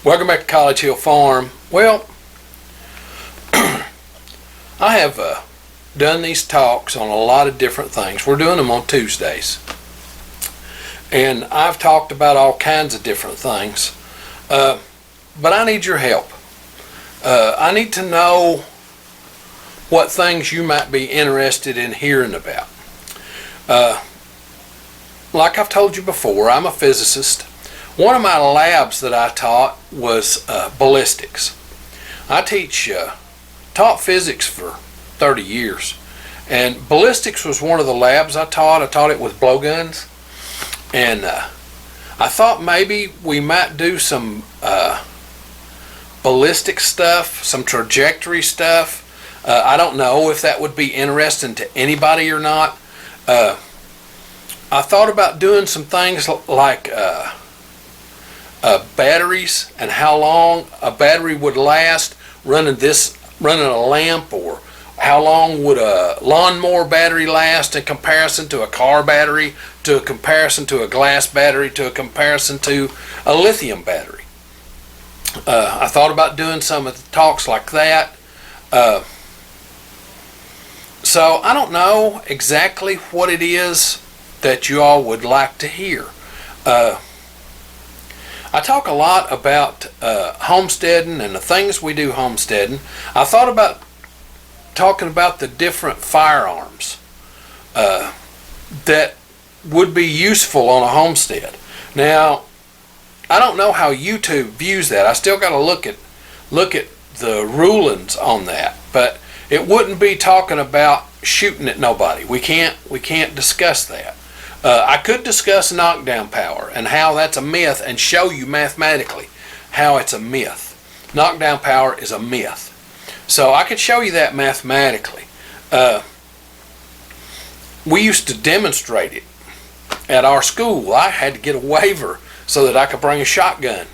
Welcome back to College Hill Farm. Well, I have done these talks on a lot of different things. We're doing them on Tuesdays. And I've talked about all kinds of different things. But I need your help. I need to know what things you might be interested in hearing about. Like I've told you before, I'm a physicist. One of my labs that I taught was ballistics. I taught physics for 30 years, and ballistics was one of the labs I taught. I taught it with blowguns, and I thought maybe we might do some ballistic stuff, some trajectory stuff. I don't know if that would be interesting to anybody or not. I thought about doing some things like batteries and how long a battery would last running a lamp, or how long would a lawnmower battery last in comparison to a car battery, to a comparison to a glass battery, to a comparison to a lithium battery. I thought about doing some of the talks like that. So I don't know exactly what it is that you all would like to hear. I talk a lot about homesteading and the things we do homesteading. I thought about talking about the different firearms that would be useful on a homestead. Now, I don't know how YouTube views that. I still got to look at the rulings on that. But it wouldn't be talking about shooting at nobody. We can't discuss that. I could discuss knockdown power and how that's a myth, and show you mathematically how it's a myth. Knockdown power is a myth. So I could show you that mathematically. We used to demonstrate it at our school. I had to get a waiver so that I could bring a shotgun.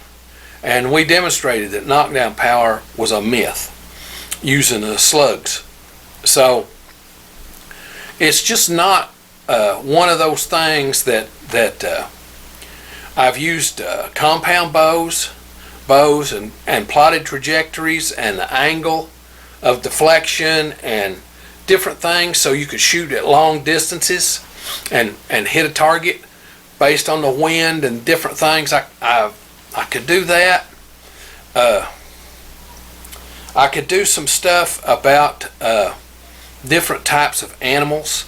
And we demonstrated that knockdown power was a myth using the slugs. So it's just not one of those things that I've used compound bows and plotted trajectories and the angle of deflection and different things so you could shoot at long distances and hit a target based on the wind and different things. I could do that. I could do some stuff about different types of animals.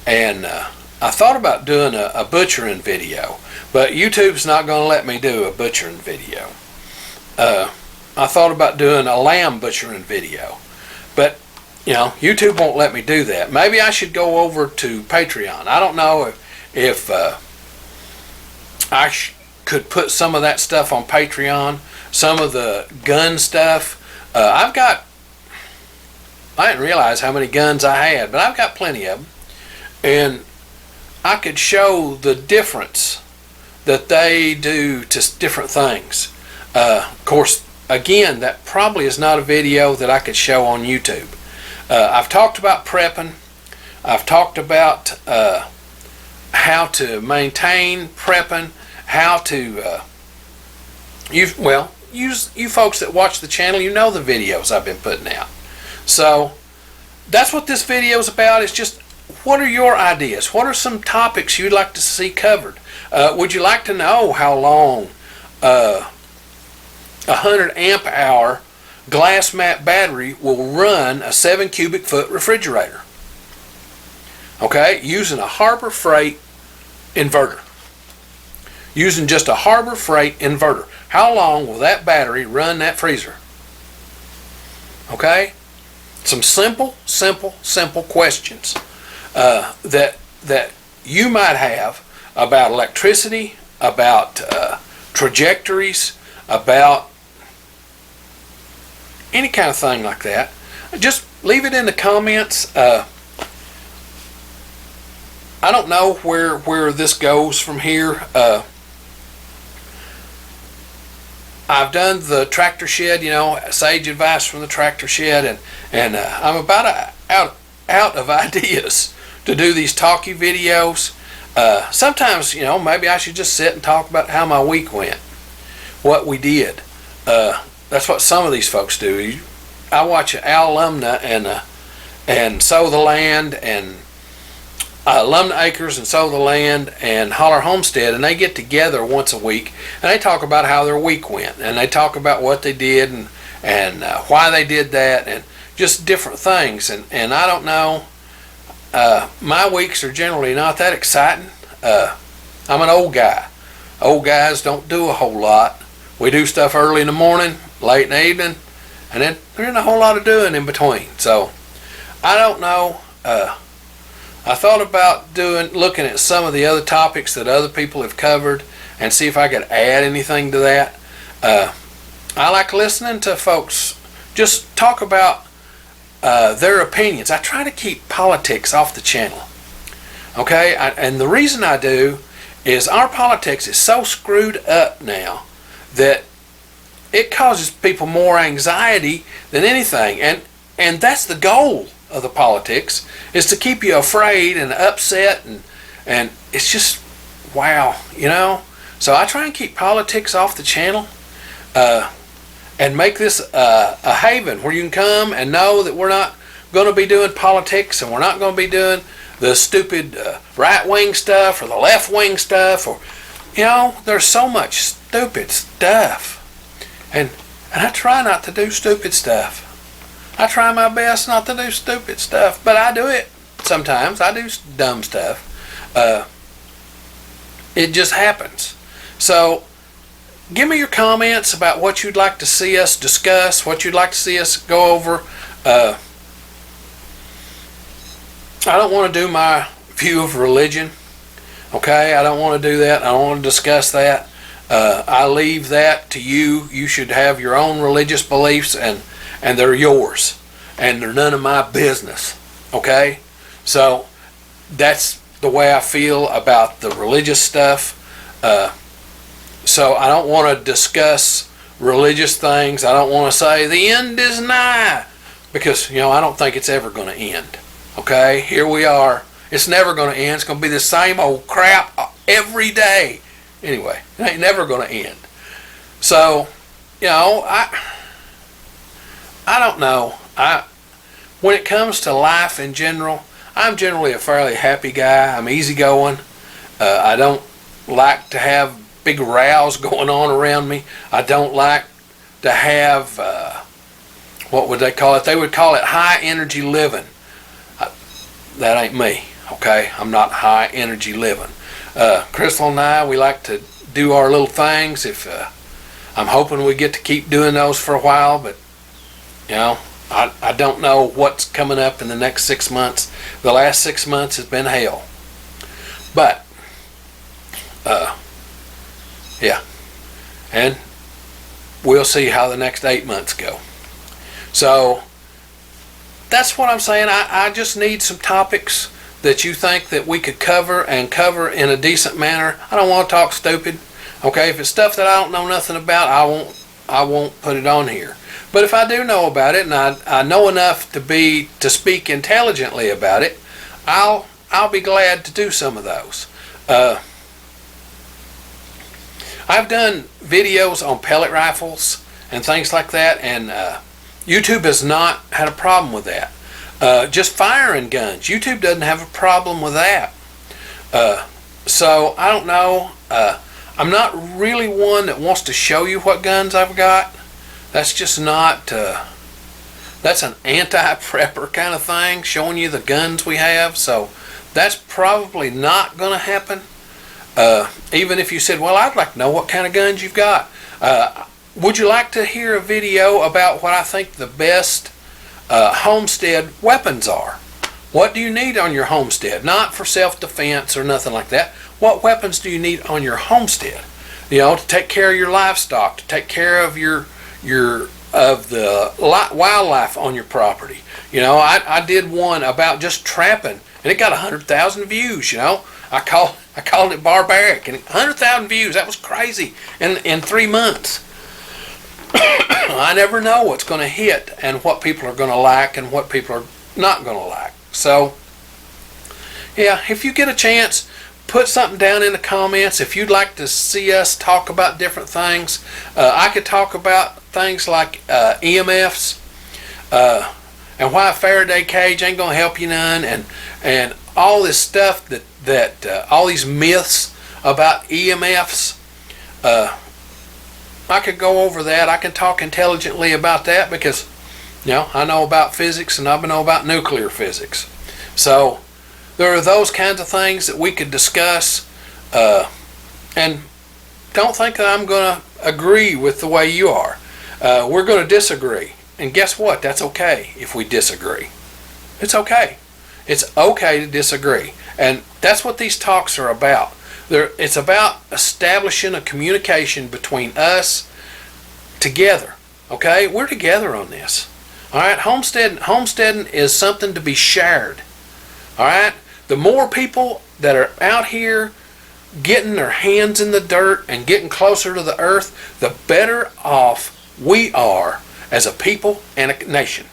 And I thought about doing a butchering video, but YouTube's not going to let me do a butchering video. I thought about doing a lamb butchering video, but YouTube won't let me do that. Maybe I should go over to Patreon. I don't know if I could put some of that stuff on Patreon, some of the gun stuff. I didn't realize how many guns I had, but I've got plenty of them. And I could show the difference that they do to different things. Of course, again, that probably is not a video that I could show on YouTube. I've talked about prepping. I've talked about how to maintain prepping, how to you folks that watch the channel, you know the videos I've been putting out. So that's what this video is about. It's just, what are your ideas? What are some topics you'd like to see covered? Would you like to know how long a 100 amp hour glass mat battery will run a 7 cubic foot refrigerator? Okay, using a Harbor Freight inverter. Using just a Harbor Freight inverter. How long will that battery run that freezer? Okay? Some simple questions that you might have about electricity, about trajectories, about any kind of thing like that. Just leave it in the comments. I don't know where this goes from here. I've done the tractor shed, sage advice from the tractor shed, and I'm about out of ideas to do these talky videos. Sometimes, maybe I should just sit and talk about how my week went, what we did. That's what some of these folks do. I watch Al Lumna and Sow the Land and Lumna Acres and Sow the Land and Holler Homestead, and they get together once a week and they talk about how their week went, and they talk about what they did and why they did that, and just different things. And I don't know, my weeks are generally not that exciting. I'm an old guy. Old guys don't do a whole lot. We do stuff early in the morning, late in the evening, and then there isn't a whole lot of doing in between. So I don't know. I thought about looking at some of the other topics that other people have covered and see if I could add anything to that. I like listening to folks just talk about their opinions. I try to keep politics off the channel. Okay? And the reason I do is our politics is so screwed up now that it causes people more anxiety than anything. And that's the goal of the politics, is to keep you afraid and upset, and it's just, wow, you know. So I try and keep politics off the channel, and make this a haven where you can come and know that we're not going to be doing politics, and we're not going to be doing the stupid right-wing stuff or the left-wing stuff, or, you know, there's so much stupid stuff, and I try not to do stupid stuff. I try my best not to do stupid stuff, but I do it sometimes. I do dumb stuff. It just happens. So give me your comments about what you'd like to see us discuss, what you'd like to see us go over. I don't want to do my view of religion. Okay, I don't want to do that. I don't want to discuss that. I leave that to you. You should have your own religious beliefs, and they're yours, and they're none of my business. Okay, so that's the way I feel about the religious stuff. So I don't want to discuss religious things. I don't want to say the end is nigh, because, you know, I don't think it's ever going to end. Okay, here we are. It's never going to end. It's going to be the same old crap every day. Anyway, it ain't never going to end. So, you know, I don't know. When it comes to life in general, I'm generally a fairly happy guy. I'm easygoing. I don't like to have big rows going on around me. I don't like to have, what would they call it? They would call it high energy living. That ain't me. Okay, I'm not high energy living. Crystal and I, we like to do our little things. I'm hoping we get to keep doing those for a while, but, you know, I don't know what's coming up in the next 6 months. The last 6 months has been hell. But, yeah. And we'll see how the next 8 months go. So, that's what I'm saying. I just need some topics that you think that we could cover in a decent manner. I don't want to talk stupid. Okay, if it's stuff that I don't know nothing about, I won't put it on here. But if I do know about it, and I know enough to speak intelligently about it, I'll be glad to do some of those. I've done videos on pellet rifles and things like that, and YouTube has not had a problem with that. Just firing guns, YouTube doesn't have a problem with that. So I don't know. I'm not really one that wants to show you what guns I've got. That's just not, that's an anti-prepper kind of thing, showing you the guns we have. So that's probably not going to happen. Even if you said, well, I'd like to know what kind of guns you've got. Would you like to hear a video about what I think the best homestead weapons are? What do you need on your homestead? Not for self-defense or nothing like that. What weapons do you need on your homestead? You know, to take care of your livestock, to take care of the wildlife on your property. You know, I did one about just trapping, and it got 100,000 views. You know, I called it barbaric, and 100,000 views. That was crazy in 3 months. I never know what's going to hit and what people are going to like and what people are not going to like. So, yeah, if you get a chance, put something down in the comments if you'd like to see us talk about different things. I could talk about things like EMFs and why a Faraday cage ain't gonna help you none, and all this stuff that all these myths about EMFs. I could go over that. I can talk intelligently about that because, I know about physics and I know about nuclear physics. So there are those kinds of things that we could discuss, and don't think that I'm going to agree with the way you are. We're going to disagree, and guess what? That's okay if we disagree. It's okay. It's okay to disagree, and that's what these talks are about. It's about establishing a communication between us together. Okay, we're together on this. All right, homesteading is something to be shared. All right, the more people that are out here getting their hands in the dirt and getting closer to the earth, the better off we are as a people and a nation.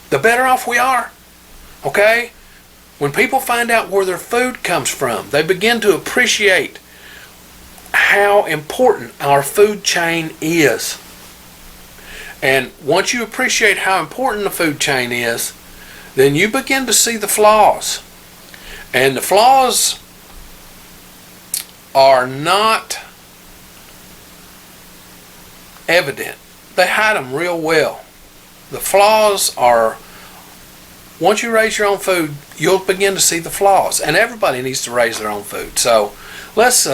The better off we are. Okay? When people find out where their food comes from, they begin to appreciate how important our food chain is. And once you appreciate how important the food chain is, then you begin to see the flaws. And the flaws are not evident. They hide them real well. The flaws are, once you raise your own food, you'll begin to see the flaws. And everybody needs to raise their own food. So let's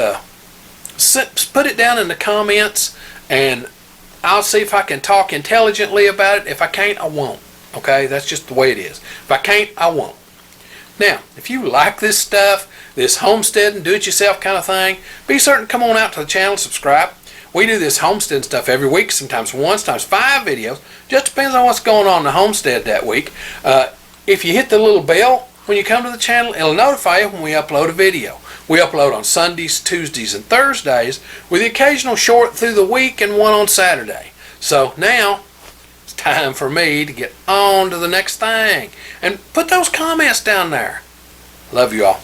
put it down in the comments, and I'll see if I can talk intelligently about it. If I can't, I won't. Okay, that's just the way it is. If I can't, I won't. Now, if you like this stuff, this homesteading, do-it-yourself kind of thing, be certain to come on out to the channel, subscribe. We do this homestead stuff every week, sometimes 1, sometimes 5 videos. Just depends on what's going on in the homestead that week. If you hit the little bell when you come to the channel, it'll notify you when we upload a video. We upload on Sundays, Tuesdays, and Thursdays, with the occasional short through the week and one on Saturday. So now, it's time for me to get on to the next thing. And put those comments down there. Love you all.